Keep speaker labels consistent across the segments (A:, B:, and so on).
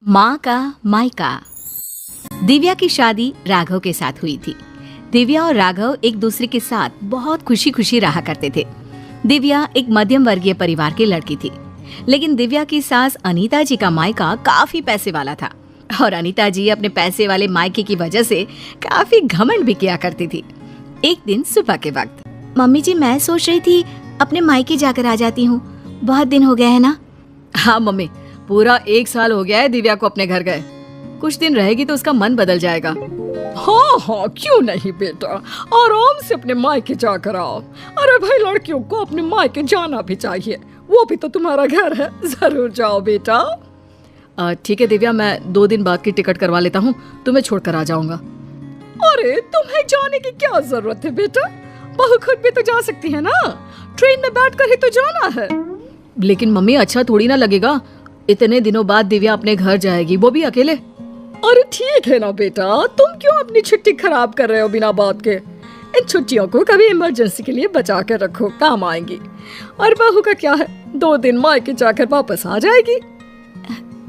A: माँ का मायका। दिव्या की शादी राघव के साथ हुई थी। दिव्या और राघव एक दूसरे के साथ बहुत खुशी खुशी रहा करते थे। दिव्या एक मध्यम वर्गीय परिवार की लड़की थी, लेकिन दिव्या की सास अनीता जी का मायका काफी पैसे वाला था और अनीता जी अपने पैसे वाले मायके की वजह से काफी घमंड भी किया करती थी। एक दिन सुबह के वक्त, मम्मी जी मैं सोच रही थी अपने मायके जाकर आ जाती हूँ, बहुत दिन हो गया है ना। हाँ मम्मी, पूरा 1 साल हो गया है दिव्या को अपने घर गए। कुछ दिन रहेगी तो उसका मन बदल जाएगा।
B: हाँ हाँ, क्यों नहीं बेटा, आराम से अपने मायके जाकर आओ। अरे भाई, लड़कियों को अपने मायके जाना भी चाहिए, वो भी तो तुम्हारा घर है। जरूर जाओ बेटा।
A: ठीक है दिव्या, मैं 2 दिन बाद की टिकट करवा लेता हूँ, तुम्हें छोड़कर आ जाऊंगा।
B: अरे तुम्हें जाने की क्या जरूरत है बेटा, बहू खुद भी तो जा सकती है ना, ट्रेन में बैठकर ही तो जाना है।
A: लेकिन मम्मी अच्छा थोड़ी ना लगेगा, इतने दिनों बाद दिव्या अपने घर जाएगी, वो भी अकेले।
B: अरे ठीक है ना बेटा, तुम क्यों अपनी छुट्टी खराब कर रहे हो बिना बात के। इन छुट्टियों को कभी इमरजेंसी के लिए बचा कर रखो, काम आएंगी। और बहू का क्या है, 2 दिन मायके जाकर वापस आ जाएगी।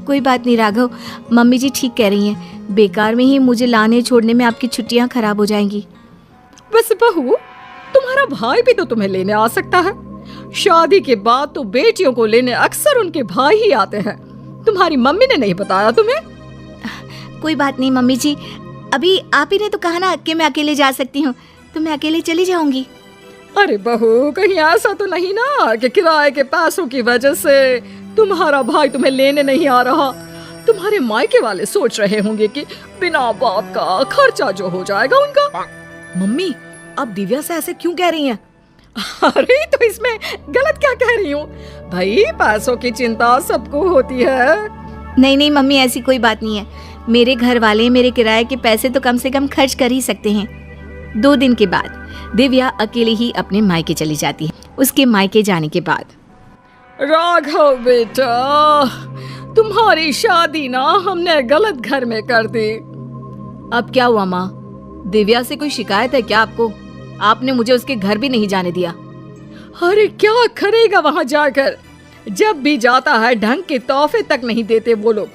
A: कोई बात नहीं राघव, मम्मी जी ठीक कह रही हैं, बेकार में ही मुझे लाने छोड़ने में आपकी छुट्टियां खराब हो जाएंगी।
B: वैसे बहू, तुम्हारा भाई भी तो तुम्हें लेने आ सकता है। शादी के बाद तो बेटियों को लेने अक्सर उनके भाई ही आते हैं। तुम्हारी मम्मी ने नहीं बताया तुम्हें?
A: कोई बात नहीं मम्मी जी, अभी आप ही ने तो कहा ना कि मैं अकेले जा सकती हूँ, तो मैं अकेले चली जाऊंगी।
B: अरे बहू, कहीं ऐसा तो नहीं ना कि किराए के पैसों की वजह से तुम्हारा भाई तुम्हें लेने नहीं आ रहा। तुम्हारे मायके वाले सोच रहे होंगे कि बिना बात का खर्चा जो हो जाएगा उनका।
A: मम्मी, आप दिव्या से ऐसे क्यों कह रही हैं?
B: अरे तो इसमें गलत क्या कह रही हूँ भाई, पैसों की चिंता सबको होती है।
A: नहीं नहीं मम्मी, ऐसी कोई बात नहीं है। मेरे घर वाले मेरे किराए के पैसे तो कम से कम खर्च कर ही सकते हैं। 2 दिन के बाद दिव्या अकेले ही अपने मायके चली जाती है। उसके मायके जाने के बाद,
B: राघव बेटा, तुम्हारी शादी ना हमने गलत घर में कर दी।
A: अब क्या हुआ माँ? दिव्या से कोई शिकायत है क्या आपको? आपने मुझे उसके घर भी नहीं जाने दिया।
B: अरे क्या करेगा वहां जाकर, जब भी जाता है ढंग के तोहफे तक नहीं देते वो लोग।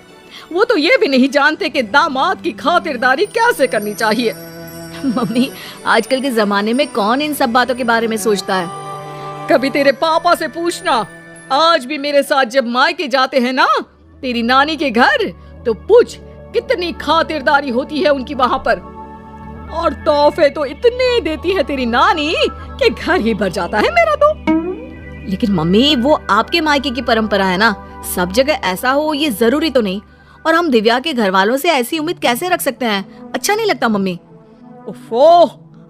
B: वो तो ये भी नहीं जानते कि दामाद की खातिरदारी कैसे करनी चाहिए।
A: मम्मी, आजकल के जमाने में कौन इन सब बातों के बारे में सोचता है?
B: कभी तेरे पापा से पूछना, आज भी मेरे साथ जब मायके जाते हैं ना तेरी नानी के घर, तो पूछ कितनी खातिरदारी होती है उनकी वहां पर। और तोहफे तो इतने देती है तेरी नानी कि घर ही भर जाता है मेरा तो।
A: लेकिन मम्मी, वो आपके मायके की परंपरा है ना, सब जगह ऐसा हो ये जरूरी तो नहीं। और हम दिव्या के घर वालों से ऐसी उम्मीद कैसे रख सकते हैं? अच्छा नहीं लगता मम्मी।
B: ओफो,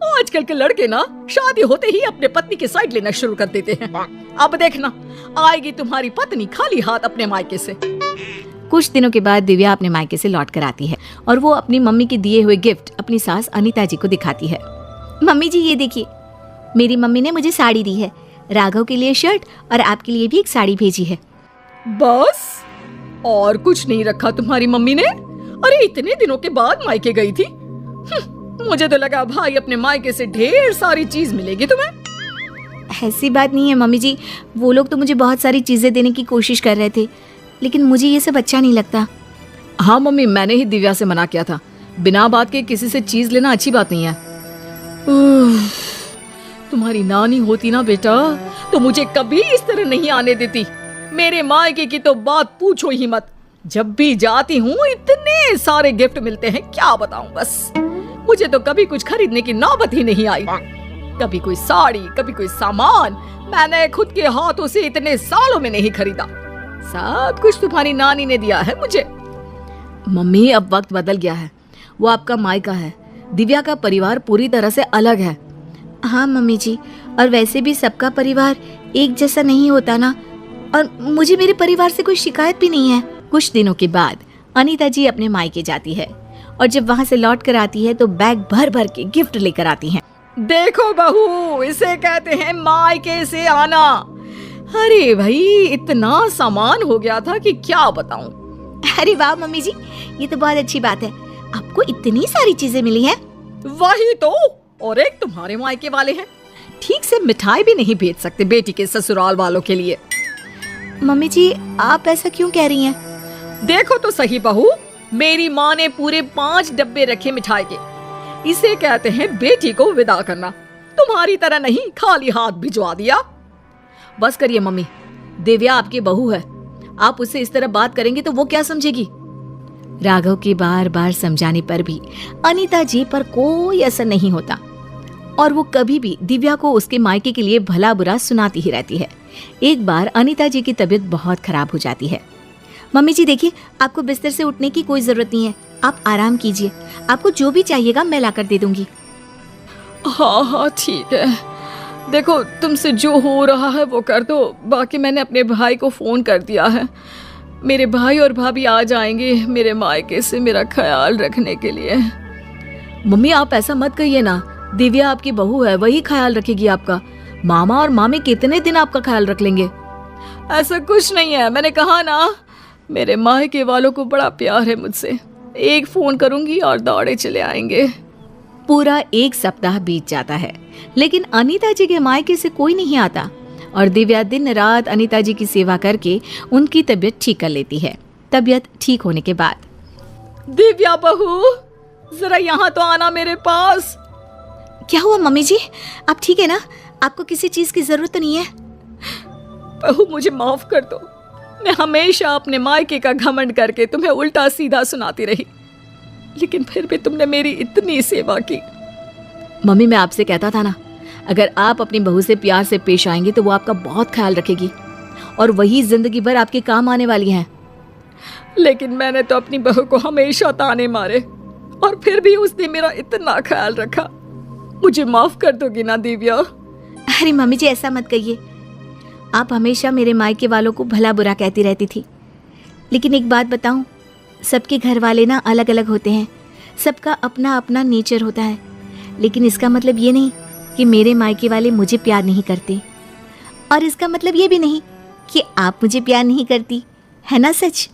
B: आजकल के लड़के ना शादी होते ही अपने पत्नी की साइड लेना शुरू कर देते हैं। अब देखना, आएगी तुम्हारी पत्नी खाली हाथ अपने मायके से।
A: कुछ दिनों के बाद दिव्या अपने मायके से लौट कर आती है और वो अपनी मम्मी के दिए हुए गिफ्ट अपनी सास अनीता जी को दिखाती है। मम्मी जी ये देखिए, मेरी मम्मी ने मुझे साड़ी दी है, राघव के लिए शर्ट और आपके लिए भी एक साड़ी भेजी है।
B: बस और कुछ नहीं रखा तुम्हारी मम्मी ने? अरे इतने दिनों के बाद मायके गई थी। मुझे तो लगा भाई अपने मायके से ढेर सारी चीज मिलेगी तुम्हें।
A: ऐसी बात नहीं है मम्मी जी, वो लोग तो मुझे बहुत सारी चीजें देने की कोशिश कर रहे थे, लेकिन मुझे ये सब अच्छा नहीं लगता।
B: हाँ मम्मी, मैंने ही दिव्या से मना किया था, बिना बात के किसी से चीज लेना अच्छी बात नहीं है। तुम्हारी नानी होती ना बेटा तो मुझे कभी इस तरह नहीं आने देती। मेरे मायके की तो बात पूछो ही मत, जब भी जाती हूँ इतने सारे गिफ्ट मिलते हैं, क्या बताऊं। बस मुझे तो कभी कुछ खरीदने की नौबत ही नहीं आई। कभी कोई साड़ी, कभी कोई सामान मैंने खुद के हाथों से इतने सालों में नहीं खरीदा। सब कुछ तुम्हारी नानी ने दिया है मुझे।
A: मम्मी, अब वक्त बदल गया है, वो आपका मायका है, दिव्या का परिवार पूरी तरह से अलग है। हाँ मम्मी जी, और वैसे भी सबका परिवार एक जैसा नहीं होता ना, और मुझे मेरे परिवार से कोई शिकायत भी नहीं है। कुछ दिनों के बाद अनीता जी अपने मायके जाती है और जब वहाँ से लौट कर आती है तो बैग भर भर के गिफ्ट लेकर आती हैं।
B: देखो बहू, इसे कहते हैं मायके से आना। अरे भाई, इतना सामान हो गया था कि क्या बताऊं।
A: अरे वाह मम्मी जी, ये तो बहुत अच्छी बात है, आपको इतनी सारी चीजें मिली हैं।
B: वही तो, और एक तुम्हारे मायके वाले हैं, ठीक से मिठाई भी नहीं भेज सकते बेटी के ससुराल वालों के लिए।
A: मम्मी जी, आप ऐसा क्यों कह रही हैं?
B: देखो तो सही बहू, मेरी माँ ने पूरे 5 डब्बे रखे मिठाई के। इसे कहते हैं बेटी को विदा करना। तुम्हारी तरह नहीं खाली हाथ भिजवा दिया। बस करिए मम्मी, दिव्या आपकी बहू है, आप उससे इस तरह बात करेंगे तो वो क्या समझेगी?
A: राघव के बार बार समझाने पर भी अनीता जी पर कोई असर नहीं होता और वो कभी भी दिव्या को उसके मायके के लिए भला बुरा सुनाती ही रहती है। एक बार अनीता जी की तबीयत बहुत खराब हो जाती है। मम्मी जी देखिए, आपको बिस्तर से उठने की कोई जरूरत नहीं है, आप आराम कीजिए, आपको जो भी चाहिएगा मैं लाकर दे दूंगी।
B: हाँ हाँ ठीक है, देखो तुमसे जो हो रहा है वो कर दो। बाकी मैंने अपने भाई को फोन कर दिया है, मेरे भाई और भाभी आ जाएंगे मेरे मायके से मेरा ख्याल रखने के लिए। मम्मी आप ऐसा मत कहिए ना, दिव्या आपकी बहू है, वही ख्याल रखेगी आपका। मामा और मामी कितने दिन आपका ख्याल रख लेंगे? ऐसा कुछ नहीं है, मैंने कहा ना, मेरे मायके वालों को बड़ा प्यार है मुझसे। एक फोन करूंगी और दौड़े चले आएंगे।
A: पूरा 1 सप्ताह बीत जाता है, लेकिन अनीता जी के मायके से कोई नहीं आता और दिव्या दिन रात अनीता जी की सेवा करके उनकी तबीयत ठीक कर लेती है। तबीयत ठीक होने के बाद,
B: दिव्या बहू जरा यहाँ तो आना मेरे पास।
A: क्या हुआ मम्मी जी, आप ठीक है ना? आपको किसी चीज की जरूरत तो नहीं है?
B: बहू मुझे माफ कर दो, मैं हमेशा अपने मायके का घमंड करके तुम्हें उल्टा सीधा सुनाती रही, लेकिन फिर भी तुमने मेरी इतनी सेवा की।
A: मम्मी मैं आपसे कहता था ना, अगर आप अपनी बहू से प्यार से पेश आएंगे तो वो आपका बहुत ख्याल रखेगी और वही जिंदगी भर आपके काम आने वाली है।
B: लेकिन मैंने तो अपनी बहू को हमेशा ताने मारे और फिर भी उसने मेरा इतना ख्याल रखा। मुझे माफ कर दोगी ना दिव्या?
A: अरे मम्मी जी ऐसा मत कहिए, आप हमेशा मेरे मायके वालों को भला बुरा कहती रहती थी, लेकिन एक बात बताऊं, सबके घर वाले ना अलग अलग होते हैं, सबका अपना अपना नेचर होता है, लेकिन इसका मतलब ये नहीं कि मेरे मायके वाले मुझे प्यार नहीं करते और इसका मतलब ये भी नहीं कि आप मुझे प्यार नहीं करती, है ना सच?